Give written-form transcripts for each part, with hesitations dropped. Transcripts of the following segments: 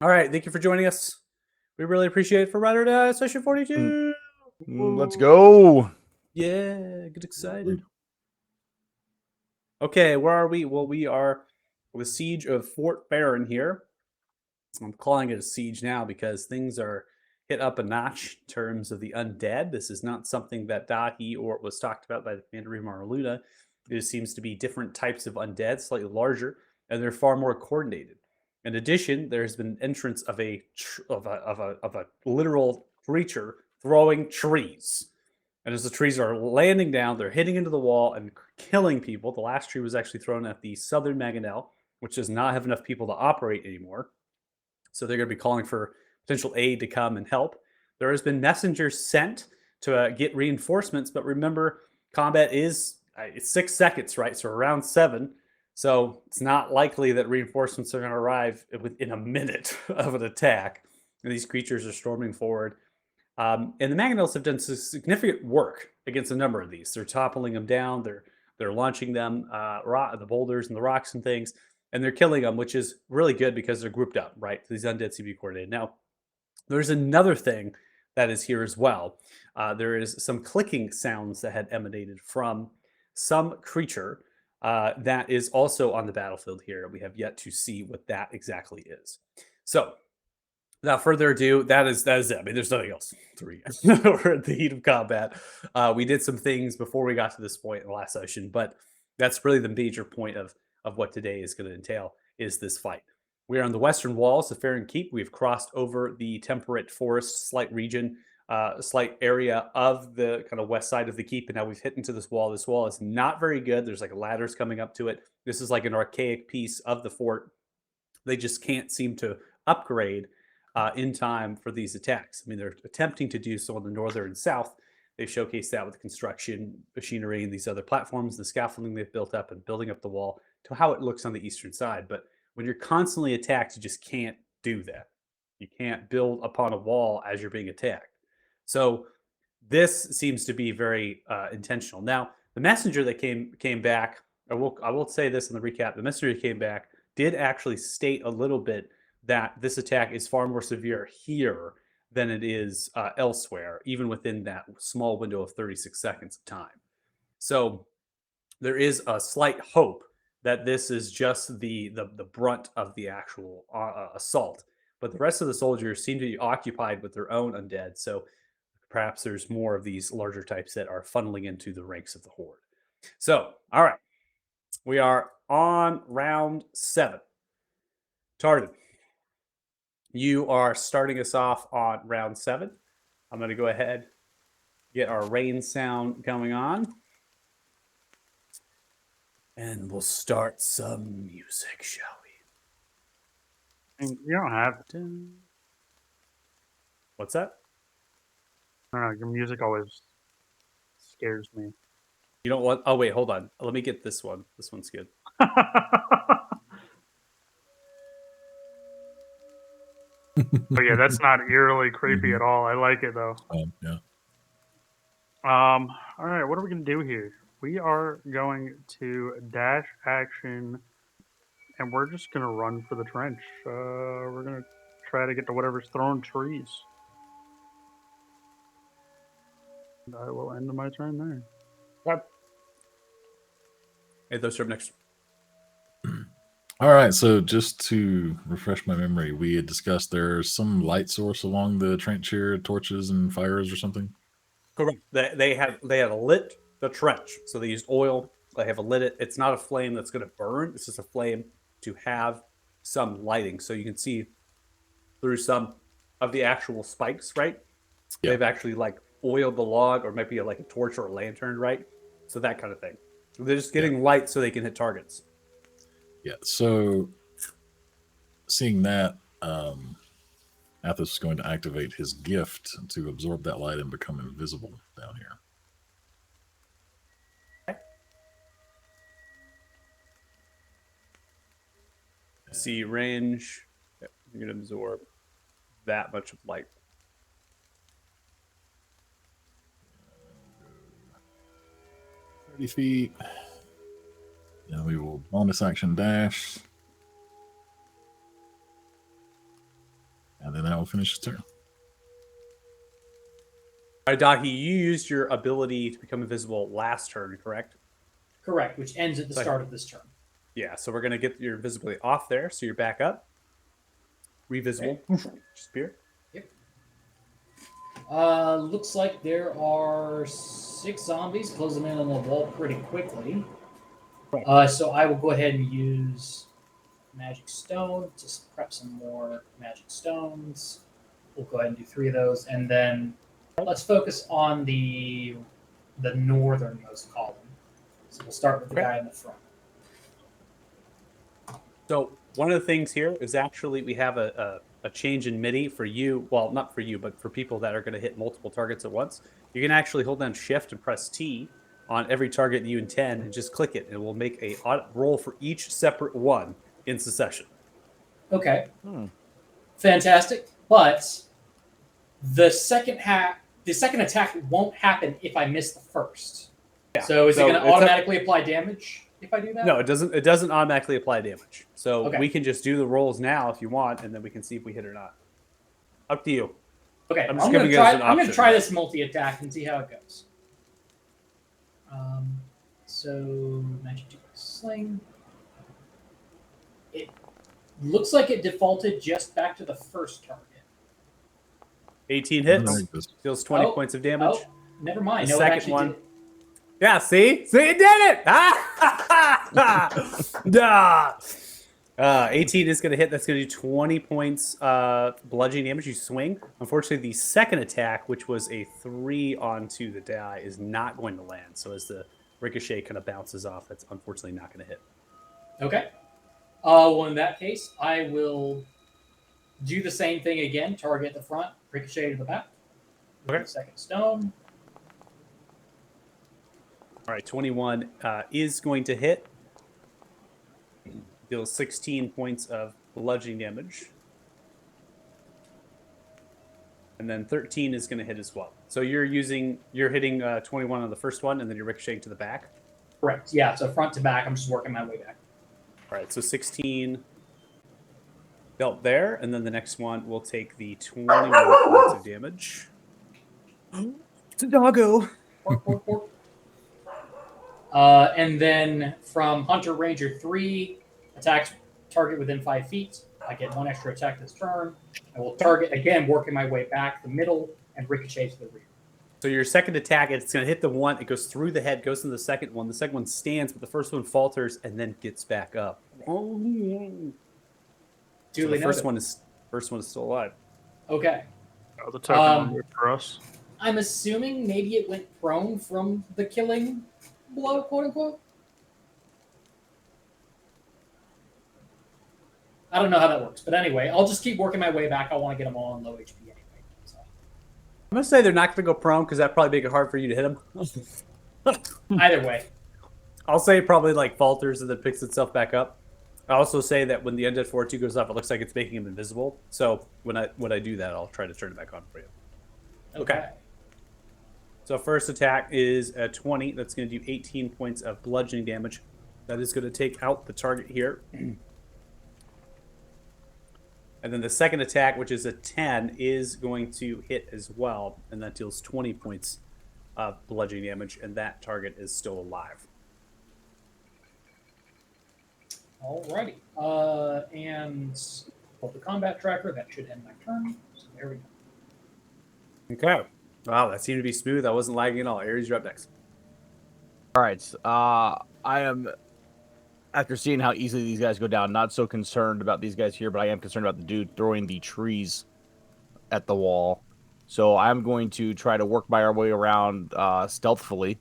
All right, thank you for joining us. We really appreciate it for Rider Session 42. Let's go. Yeah, get excited. Okay, where are we? Well, we are the siege of Fort Barron here. I'm calling it a siege now because things are hit up a notch in terms of the undead. This is not something that Dahi or was talked about by the Commander Marluna. There seems to be different types of undead, slightly larger, and they're far more coordinated. In addition, there's been entrance of a literal creature throwing trees. And as the trees are landing down, they're hitting into the wall and killing people. The last tree was actually thrown at the southern Mangonel, which does not have enough people to operate anymore. So they're going to be calling for potential aid to come and help. There has been messengers sent to get reinforcements, but remember, combat is it's 6 seconds, right? So around 7. So it's not likely that reinforcements are going to arrive within a minute of an attack. And these creatures are storming forward. And the Mangonels have done significant work against a number of these. They're toppling them down. They're launching them, the boulders and the rocks and things, and they're killing them, which is really good because they're grouped up, right? These undead seem to be coordinated. Now, there's another thing that is here as well. There is some clicking sounds that had emanated from some creature that is also on the battlefield here. We have yet to see what that exactly is. So without further ado, that is it. I mean, there's nothing else to read. We're at the heat of combat. We did some things before we got to this point in the last session, but that's really the major point of what today is going to entail is this fight. We are on the western walls of Farron Keep. We've crossed over the temperate forest, slight region, slight area of the kind of west side of the keep, and now we've hit into this wall. This wall is not very good. There's like ladders coming up to it. This is like an archaic piece of the fort. They just can't seem to upgrade in time for these attacks. I mean, they're attempting to do so in the northern and south. They showcased that with construction machinery and these other platforms, the scaffolding they've built up and building up the wall to how it looks on the eastern side. But when you're constantly attacked, you just can't do that. You can't build upon a wall as you're being attacked. So this seems to be very intentional. Now, the messenger that came back, I will say this in the recap. The messenger that came back did actually state a little bit that this attack is far more severe here than it is elsewhere, even within that small window of 36 seconds of time. So there is a slight hope that this is just the brunt of the actual assault. But the rest of the soldiers seem to be occupied with their own undead. So perhaps there's more of these larger types that are funneling into the ranks of the horde. So, all right. We are on round 7. Tardan, you are starting us off on round 7. I'm going to go ahead, get our rain sound going on. And we'll start some music, shall we? And you don't have to. What's that? I don't know. Your music always scares me. You don't want. Oh, wait, hold on. Let me get this one. This one's good. But yeah, that's not eerily creepy at all. I like it though. Yeah. All right, what are we gonna do here? We are going to dash action, and we're just gonna run for the trench. We're gonna try to get to whatever's throwing trees. And I will end my turn there. Yep. Hey, those are next. All right, so just to refresh my memory, we had discussed there's some light source along the trench here, torches and fires or something. Correct. They had lit the trench, so they used oil. They have lit it. It's not a flame that's going to burn. It's just a flame to have some lighting, so you can see through some of the actual spikes. Right? Yeah. They've actually like oiled the log, or maybe like a torch or a lantern, right? So that kind of thing. They're just getting light so they can hit targets. Yeah. So seeing that, Athos is going to activate his gift to absorb that light and become invisible down here. Okay. See range. Yep, you can absorb that much of light. 30 feet. Then we will bonus action dash. that'll finish his turn. All right, Dahi, you used your ability to become invisible last turn, correct? Correct, which ends at the Like- start of this turn. Yeah, so we're going to get your invisibility off there, so you're back up. Revisible. Disappear. Looks like there are 6 zombies. Close them in on the wall pretty quickly. So I will go ahead and use Magic Stone to prep some more Magic Stones. We'll go ahead and do 3 of those, and then let's focus on the northernmost column. So we'll start with the Okay. guy in the front. So one of the things here is actually we have a change in MIDI for you. Well, not for you, but for people that are going to hit multiple targets at once. You can actually hold down Shift and press T on every target you intend and just click it. And it will make a roll for each separate one in succession. Okay. Hmm. Fantastic. But the second attack won't happen if I miss the first. Yeah. So is it So going to it's up- automatically apply damage if I do that? No, it doesn't. It doesn't automatically apply damage. So Okay. we can just do the rolls now if you want, and then we can see if we hit or not. Up to you. Okay, I'm I'm, just going giving to you as try. an I'm going to option, try right? this multi-attack and see how it goes. So magic sling. It looks like it defaulted just back to the first target. 18 There hits, it goes. deals 20 Oh, points of damage. Oh, never mind. The No, it second actually one- did. Yeah, see? See, it did it! Ah! 18 is going to hit. That's going to do 20 points bludgeoning damage. You swing. Unfortunately, the second attack, which was a 3 onto the die, is not going to land. So as the ricochet kind of bounces off, that's unfortunately not going to hit. Okay. Well, in that case, I will do the same thing again. Target the front, ricochet to the back. Okay. The second stone. All right, 21 is going to hit. Deals 16 points of bludgeoning damage. And then 13 is going to hit as well. So you're hitting 21 on the first one, and then you're ricocheting to the back. Correct. Yeah. So front to back. I'm just working my way back. All right, so 16 dealt there, and then the next one will take the 21 points of damage. It's a doggo. Pork, pork, pork. And then from Hunter Ranger 3, attacks target within 5 feet. I get 1 extra attack this turn. I will target again, working my way back the middle and ricochet to the rear. So your second attack, it's going to hit the one. It goes through the head, goes into the second one. The second one stands, but the first one falters and then gets back up. So Duly the first noted. one is still alive. Okay. Oh, the token one for us. I'm assuming maybe it went prone from the killing blow, quote unquote. I don't know how that works, but anyway, I'll just keep working my way back. I want to get them all on low HP anyway. So. I'm going to say they're not going to go prone because that'd probably make it hard for you to hit them. Either way, I'll say it probably like falters and then picks itself back up. I also say that when the Undead Fortitude goes off, it looks like it's making him invisible. So when I do that, I'll try to turn it back on for you. Okay. So first attack is a 20. That's going to do 18 points of bludgeoning damage. That is going to take out the target here. And then the second attack, which is a 10, is going to hit as well. And that deals 20 points of bludgeoning damage. And that target is still alive. Alrighty. And pull the combat tracker. That should end my turn. So there we go. Okay. Wow, that seemed to be smooth. I wasn't lagging at all. Ares, you're up next. All right. I am, after seeing how easily these guys go down, not so concerned about these guys here, but I am concerned about the dude throwing the trees at the wall. So I'm going to try to work my way around stealthily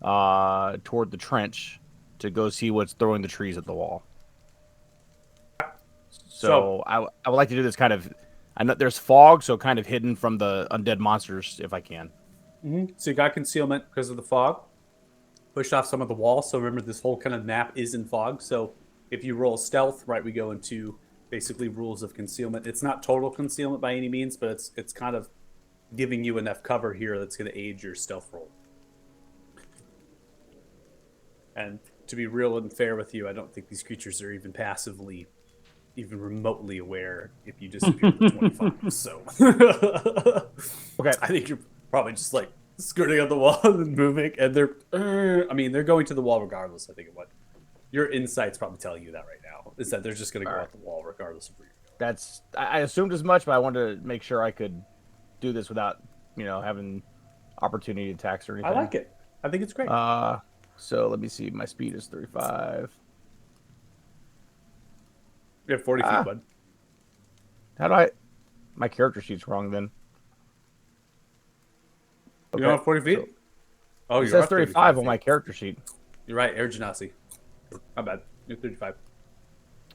toward the trench to go see what's throwing the trees at the wall. So I would like to do this kind of. I know there's fog, so kind of hidden from the undead monsters if I can. Mm-hmm. So you got concealment because of the fog. Pushed off some of the wall. So remember, this whole kind of map is in fog. So if you roll stealth, right, we go into basically rules of concealment. It's not total concealment by any means, but it's kind of giving you enough cover here that's going to aid your stealth roll. And to be real and fair with you, I don't think these creatures are even passively even remotely aware if you disappear to 25. So Okay. I think you're probably just like skirting up the wall and moving, and they're going to the wall regardless. I think of what your insights probably telling you that right now is that they're just going to go Alright. out the wall regardless of where you're going. That's I assumed as much, but I wanted to make sure I could do this without, having opportunity attacks or anything. I like it. I think it's great. So let me see. My speed is 35. You have 40 feet, bud. How do I? My character sheet's wrong then. You don't have 40 feet? so- Oh, It you says are 35 on feet. my character sheet. You're right, Air Genasi. My bad. You're 35.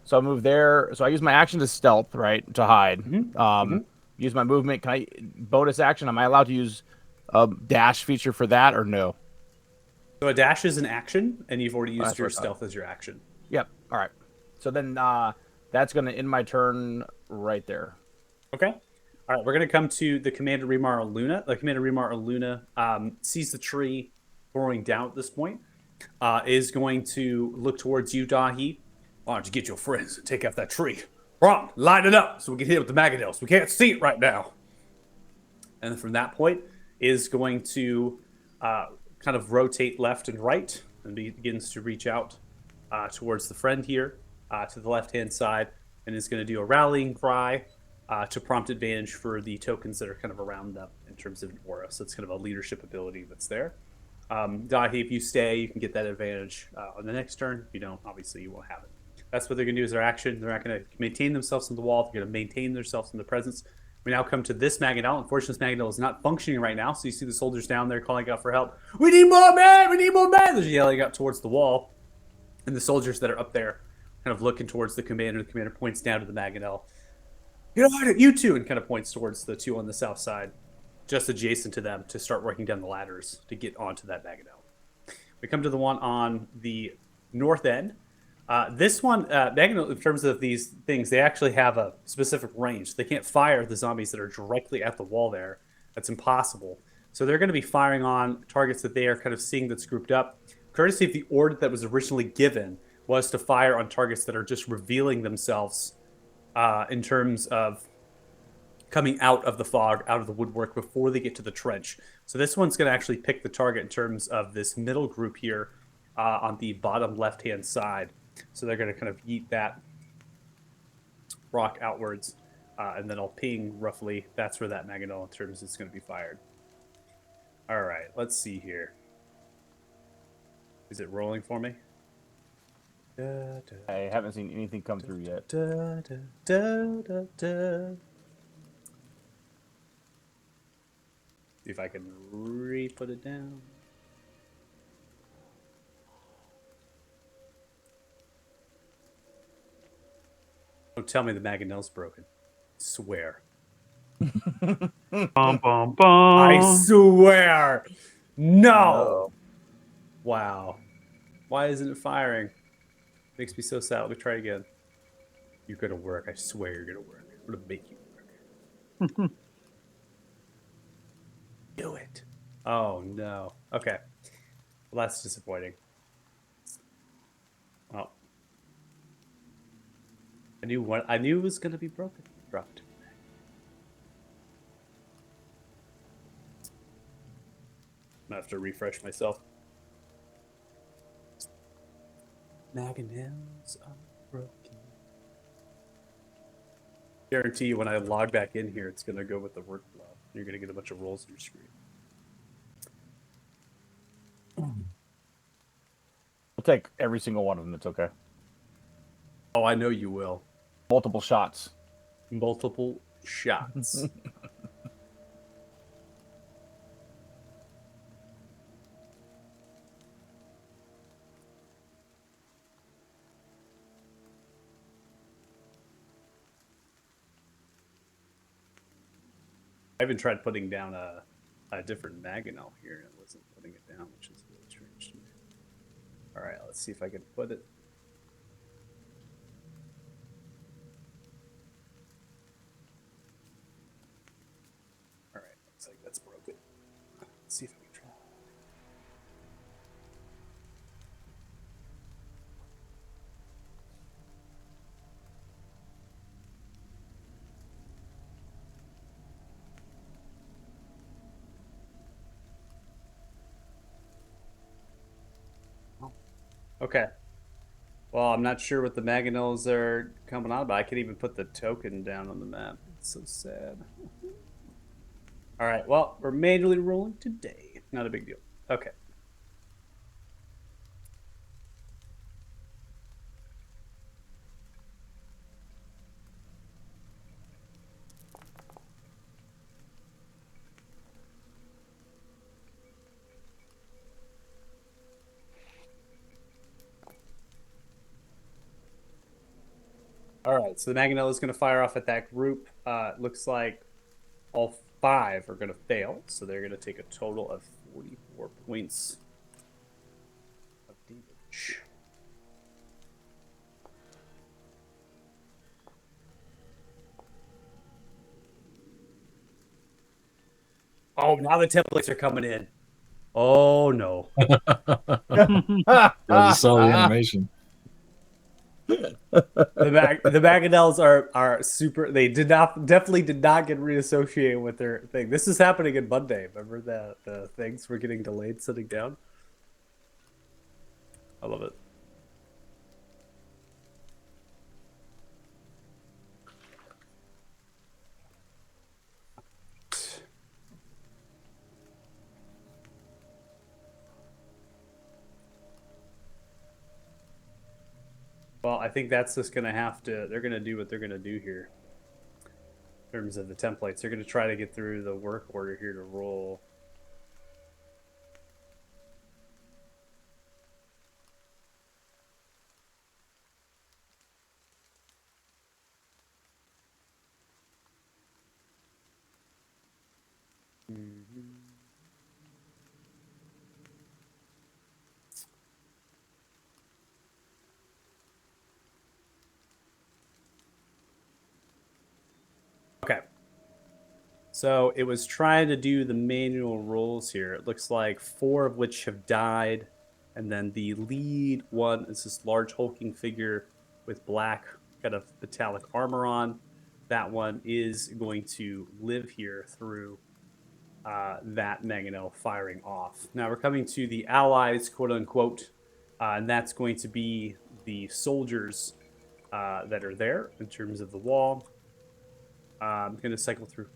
So I move there. So I use my action to stealth, right, to hide. Mhm. Use my movement. Can I bonus action? Am I allowed to use a dash feature for that or no? So a dash is an action, and you've already used that's your what I thought. stealth as your action. Yep. All right. So then that's gonna end my turn right there. Okay. All right, we're going to come to the Commander Remar Luna. The Commander Remar Luna sees the tree throwing down at this point, is going to look towards you, Dahi. Why don't you get your friends and take out that tree? Wrong, line it up so we can hit it with the Magadels. We can't see it right now. And then from that point is going to kind of rotate left and right and begins to reach out towards the friend here to the left-hand side and is going to do a rallying cry to prompt advantage for the tokens that are kind of around them in terms of an aura. So it's kind of a leadership ability that's there. Dahi, if you stay, you can get that advantage on the next turn. If you don't, obviously you won't have it. That's what they're going to do as their action. They're not going to maintain themselves on the wall. They're going to maintain themselves in the presence. We now come to this Magadel. Unfortunately, this Magadel is not functioning right now. So you see the soldiers down there calling out for help. We need more men! We need more men! They're yelling out towards the wall. And the soldiers that are up there kind of looking towards the commander. The commander points down to the Magadel. Get on it, you two! And kind of points towards the two on the south side, just adjacent to them, to start working down the ladders to get onto that Magadel. We come to the one on the north end. This one, Magadel, in terms of these things, they actually have a specific range. They can't fire the zombies that are directly at the wall there. That's impossible. So they're going to be firing on targets that they are kind of seeing that's grouped up. Courtesy of the order that was originally given was to fire on targets that are just revealing themselves in terms of coming out of the fog, out of the woodwork before they get to the trench. So this one's going to actually pick the target in terms of this middle group here on the bottom left-hand side. So they're going to kind of yeet that rock outwards, and then I'll ping roughly. That's where that Magadel in terms is going to be fired. All right, let's see here. Is it rolling for me? Da, da, I haven't seen anything come through yet. da, da, da, da, da. See if I can re-put it down. Don't tell me the Magadel's broken. Swear. Bum, bum, bum. I swear. No. No. Wow. Why isn't it firing? Makes me so sad. Let me try again. You're gonna work. I swear you're gonna work. I'm gonna make you work. Do it. Oh no. Okay. Well, that's disappointing. Well, I knew it was gonna be broken. Dropped. I have to refresh myself. Mangonels are broken. Guarantee you when I log back in here, it's gonna go with the workflow. You're gonna get a bunch of rolls on your screen. We'll take every single one of them. It's okay. Oh, I know you will. Multiple shots. Multiple shots. I even tried putting down a different Maganel here, and it wasn't putting it down, which is really strange to me. All right, let's see if I can put it. All right, looks like that's broken. Let's see if I can try. Okay. Well, I'm not sure what the mangonels are coming on, but I can even put the token down on the map. It's so sad. All right. Well, we're manually rolling today. Not a big deal. Okay. All right. So the mangonel is going to fire off at that group. It looks like all 5 are going to fail, so they're going to take a total of 44 points of damage. Oh, now the templates are coming in. Oh no. I just saw the animation. The mangonels are super. They definitely did not get reassociated with their thing. This is happening in Monday. Remember the things were getting delayed sitting down. I love it. Well, I think that's just gonna have to. They're gonna do what they're gonna do here. In terms of the templates, they're gonna try to get through the work order here to roll. Okay. So it was trying to do the manual rolls here. It looks like 4 of which have died. And then the lead one is this large hulking figure with black kind of metallic armor on. That one is going to live here through that mangonel firing off. Now we're coming to the allies, quote unquote, and that's going to be the soldiers that are there in terms of the wall. I'm going to cycle through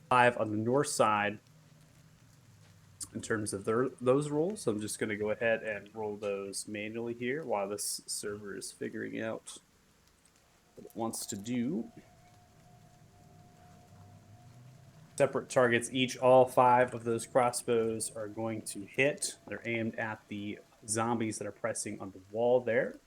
5 on the north side in terms of those rolls. So I'm just going to go ahead and roll those manually here while this server is figuring out what it wants to do. Separate targets each. All 5 of those crossbows are going to hit. They're aimed at the zombies that are pressing on the wall there.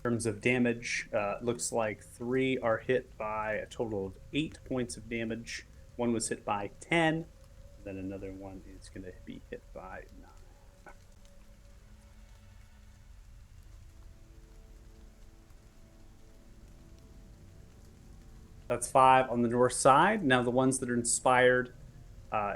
In terms of damage, looks like 3 are hit by a total of 8 points of damage. 1 was hit by 10, and then another one is going to be hit by 9. That's 5 on the north side. Now the ones that are inspired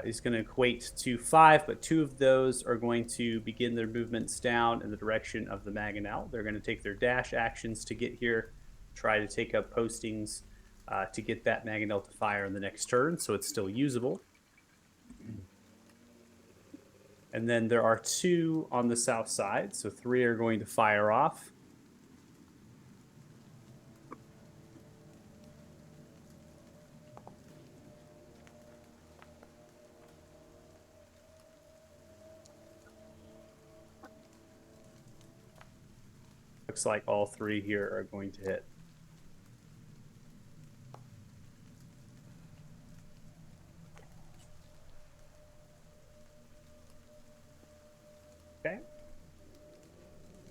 is going to equate to 5, but 2 of those are going to begin their movements down in the direction of the mangonel. They're going to take their dash actions to get here, try to take up postings to get that mangonel to fire in the next turn, so it's still usable. And then there are 2 on the south side, so 3 are going to fire off. Looks like all 3 here are going to hit. Okay.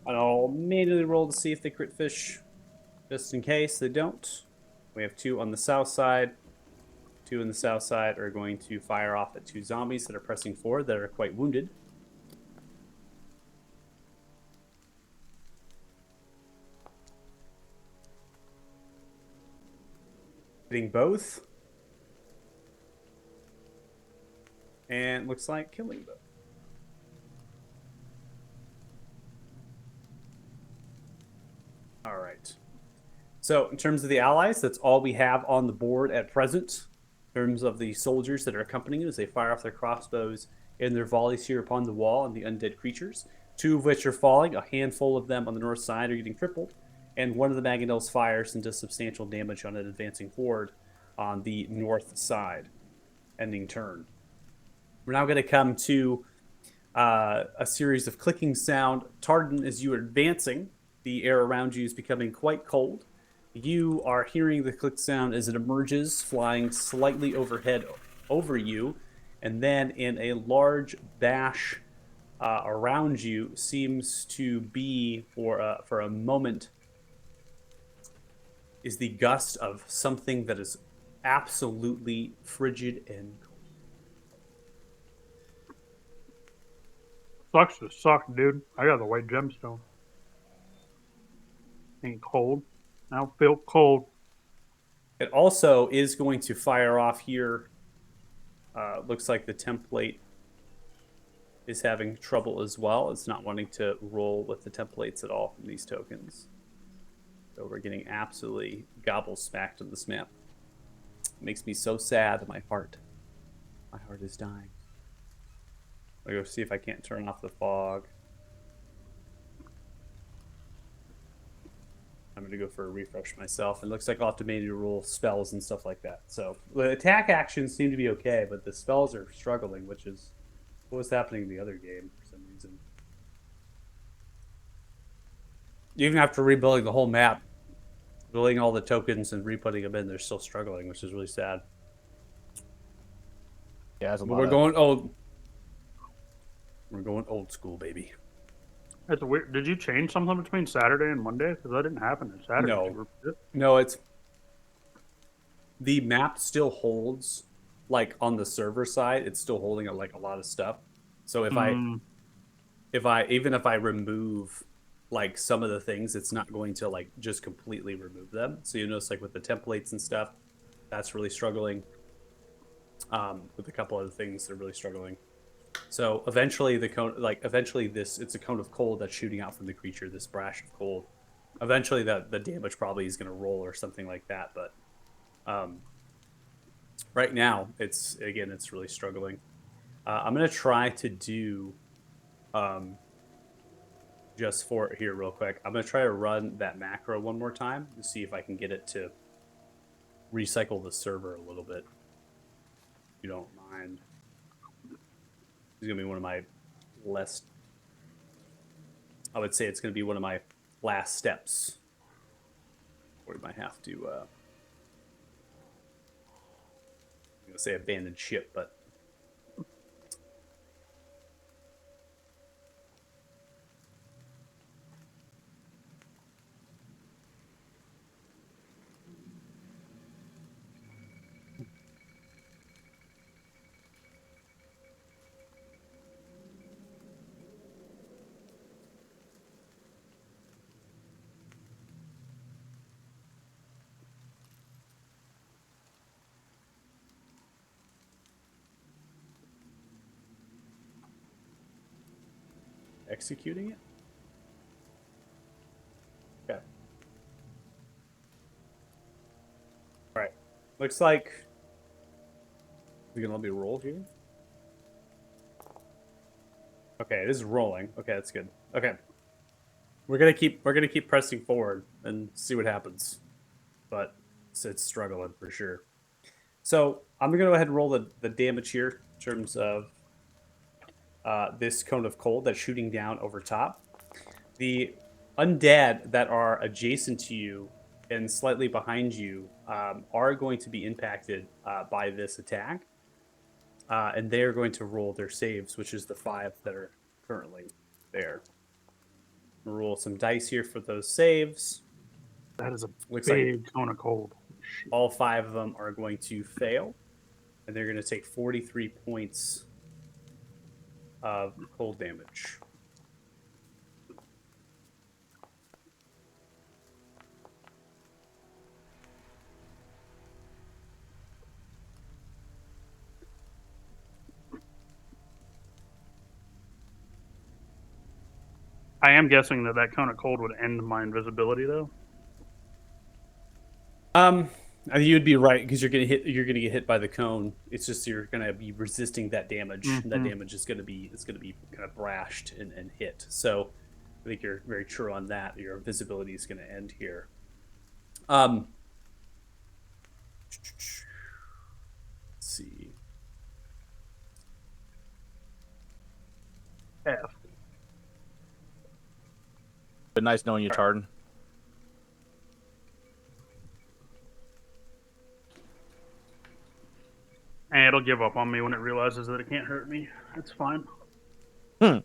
And I'll manually roll to see if they crit fish, just in case they don't. We have 2 on the south side. 2 on the south side are going to fire off at 2 zombies that are pressing forward that are quite wounded. Hitting both. And looks like killing both. All right. So, in terms of the allies, that's all we have on the board at present. In terms of the soldiers that are accompanying you as they fire off their crossbows and their volleys here upon the wall and the undead creatures, 2 of which are falling. A handful of them on the north side are getting crippled, and one of the Mangonels fires and does substantial damage on an advancing horde on the north side, ending turn. We're now going to come to a series of clicking sound. Tardan, as you are advancing, the air around you is becoming quite cold. You are hearing the click sound as it emerges, flying slightly overhead over you, and then in a large bash around you seems to be, for a moment, is the gust of something that is absolutely frigid and cold. Sucks to suck, dude. I got the white gemstone. Ain't cold. I don't feel cold. It also is going to fire off here. Looks like the template is having trouble as well. It's not wanting to roll with the templates at all from these tokens. So we're getting absolutely gobble smacked on this map. It makes me so sad. My heart is dying. I'll go see if I can't turn off the fog. I'm going to go for a refresh myself. It looks like I'll have to maybe roll spells and stuff like that. So the attack actions seem to be okay, but the spells are struggling, which is what was happening in the other game for some reason. Even after rebuilding the whole map, building all the tokens and re-putting them in, they're still struggling, which is really sad. Yeah, that's a But lot we're of- going old. We're going old school, baby. That's weird. Did you change something between Saturday and Monday? Because that didn't happen on Saturday. No. No, it's the map still holds, like on the server side, it's still holding like a lot of stuff. So if I remove like some of the things, it's not going to like just completely remove them. So you notice like with the templates and stuff, that's really struggling. With a couple other things, they're really struggling. So eventually it's a cone of cold that's shooting out from the creature, this brash of cold. Eventually the damage probably is going to roll or something like that, but right now it's really struggling. I'm going to try to do just for here real quick. I'm going to try to run that macro one more time to see if I can get it to recycle the server a little bit. If you don't mind. It's going to be one of my I would say it's going to be one of my last steps. Or we might have to, I'm going to say abandon ship, but executing it? Okay. Alright. Looks like you're gonna let me roll here. Okay, it is rolling. Okay, that's good. Okay. We're gonna keep pressing forward and see what happens. But it's struggling for sure. So I'm gonna go ahead and roll the damage here in terms of this cone of cold that's shooting down over top. The undead that are adjacent to you and slightly behind you are going to be impacted by this attack. And they're going to roll their saves, which is the 5 that are currently there. We'll roll some dice here for those saves. That is a Looks big cone of cold. All 5 of them are going to fail. And they're going to take 43 points of cold damage. I am guessing that cone of cold would end my invisibility, though. I think you'd be right because you're gonna get hit by the cone. It's just you're gonna be resisting that damage. That Mhm. damage is gonna be kind of brashed and hit. So I think you're very true on that. Your visibility is gonna end here. Let's see. F. But nice knowing you, Tardan. And it'll give up on me when it realizes that it can't hurt me. It's fine. Hmm.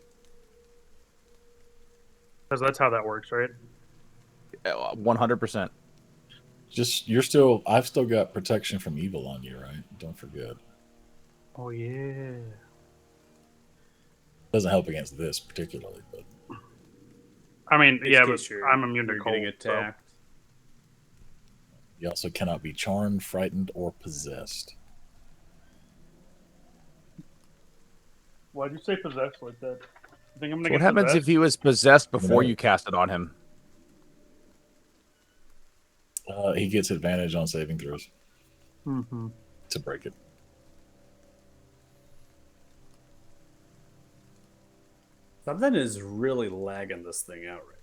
Because that's how that works, right? 100%. Just I've still got protection from evil on you, right? Don't forget. Oh yeah. Doesn't help against this particularly, but I mean, In yeah, case but you're- I'm immune to you're cold. getting So. attacked. you also cannot be charmed, frightened, or possessed. Why'd you say possessed like that? You think I'm gonna So what get happens possessed? if he was possessed before No. you cast it on him? He gets advantage on saving throws Mm-hmm. to break it. Something is really lagging this thing out right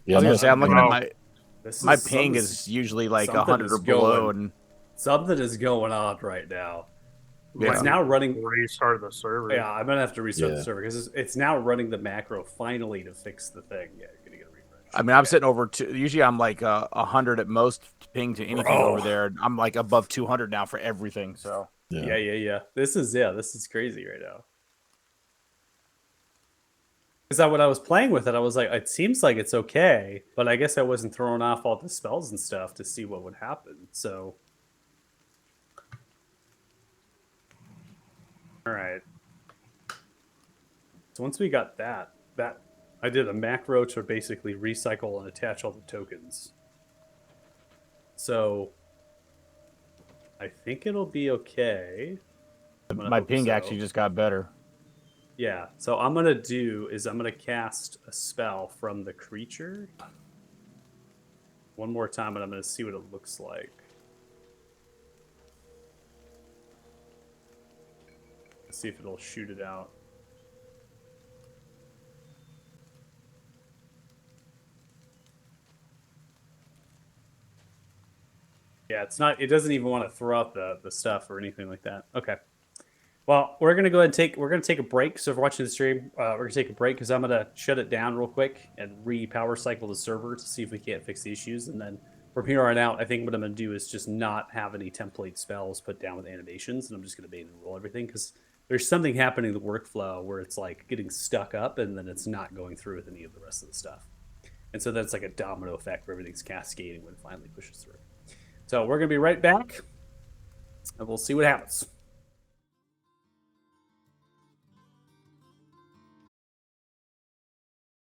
now. I was no, gonna say I'm looking no. at This my is- ping something's- is usually like something 100 is or below, going. and Something is going on right now. Yeah. It's now running. Restart the server. Yeah, I'm gonna have to restart the Yeah. server because it's now running the macro finally to fix the thing. Yeah, you're gonna get a refresh. I mean I'm Okay. sitting over usually I'm like 100 at most ping to anything Bro. over there. I'm like above 200 now for everything. So Yeah. This is crazy right now. Because when I was playing with it, I was like, it seems like it's okay, but I guess I wasn't throwing off all the spells and stuff to see what would happen. So, all right. So once we got that I did a macro to basically recycle and attach all the tokens. So I think it'll be okay. I'm gonna my hope ping so. actually just got better. Yeah, so I'm gonna cast a spell from the creature one more time, and I'm gonna see what it looks like. Let's see if it'll shoot it out. Yeah, it's not. It doesn't even want to throw out the stuff or anything like that. Okay. Well, we're gonna go ahead and take a break. So if you're watching the stream, we're gonna take a break because I'm gonna shut it down real quick and re-power cycle the server to see if we can't fix the issues. And then from here on out, I think what I'm gonna do is just not have any template spells put down with animations, and I'm just gonna manually roll everything because there's something happening in the workflow where it's like getting stuck up and then it's not going through with any of the rest of the stuff. And so that's like a domino effect where everything's cascading when it finally pushes through. So we're gonna be right back, and we'll see what happens.